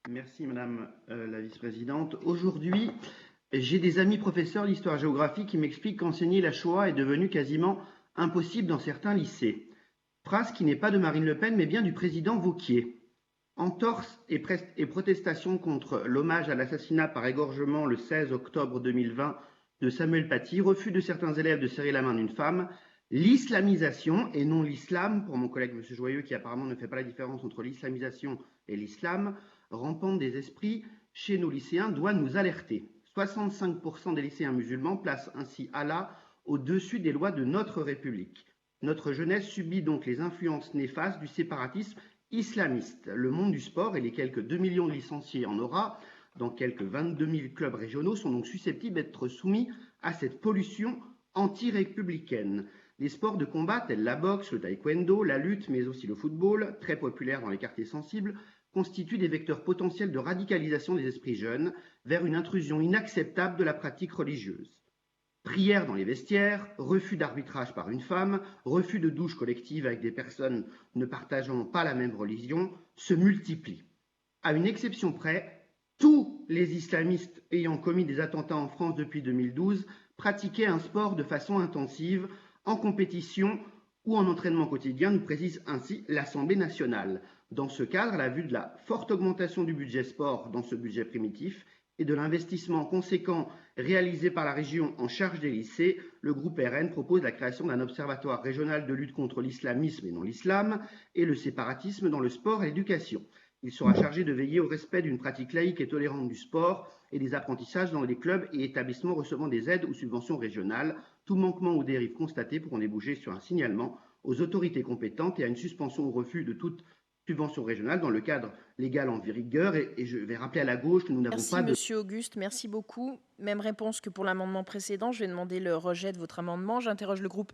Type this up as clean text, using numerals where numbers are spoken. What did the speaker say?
Merci Madame la vice-présidente. Aujourd'hui, j'ai des amis professeurs d'histoire-géographie qui m'expliquent qu'enseigner la Shoah est devenu quasiment impossible dans certains lycées. Phrase qui n'est pas de Marine Le Pen mais bien du président Wauquiez. Entorse et protestation contre l'hommage à l'assassinat par égorgement le 16 octobre 2020 de Samuel Paty, refus de certains élèves de serrer la main d'une femme, l'islamisation et non l'islam, pour mon collègue M. Joyeux qui apparemment ne fait pas la différence entre l'islamisation et l'islam, rampante des esprits chez nos lycéens doit nous alerter. 65% des lycéens musulmans placent ainsi Allah au-dessus des lois de notre République. Notre jeunesse subit donc les influences néfastes du séparatisme islamiste. Le monde du sport et les quelques 2 millions de licenciés en aura dans quelques 22 000 clubs régionaux sont donc susceptibles d'être soumis à cette pollution anti-républicaine. Les sports de combat tels la boxe, le taekwondo, la lutte, mais aussi le football, très populaires dans les quartiers sensibles, constituent des vecteurs potentiels de radicalisation des esprits jeunes vers une intrusion inacceptable de la pratique religieuse. Prières dans les vestiaires, refus d'arbitrage par une femme, refus de douche collective avec des personnes ne partageant pas la même religion se multiplient. À une exception près, tous les islamistes ayant commis des attentats en France depuis 2012 pratiquaient un sport de façon intensive, en compétition ou en entraînement quotidien, nous précise ainsi l'Assemblée nationale. Dans ce cadre, à la vue de la forte augmentation du budget sport dans ce budget primitif et de l'investissement conséquent réalisé par la région en charge des lycées, le groupe RN propose la création d'un observatoire régional de lutte contre l'islamisme et non l'islam et le séparatisme dans le sport et l'éducation. Il sera chargé de veiller au respect d'une pratique laïque et tolérante du sport et des apprentissages dans les clubs et établissements recevant des aides ou subventions régionales. Tout manquement ou dérive constaté pourront déboucher sur un signalement aux autorités compétentes et à une suspension ou refus de toute subvention régionale dans le cadre légal en vigueur. Et je vais rappeler à la gauche que nous n'avons Merci pas de... Monsieur Auguste, merci beaucoup. Même réponse que pour l'amendement précédent. Je vais demander le rejet de votre amendement. J'interroge le groupe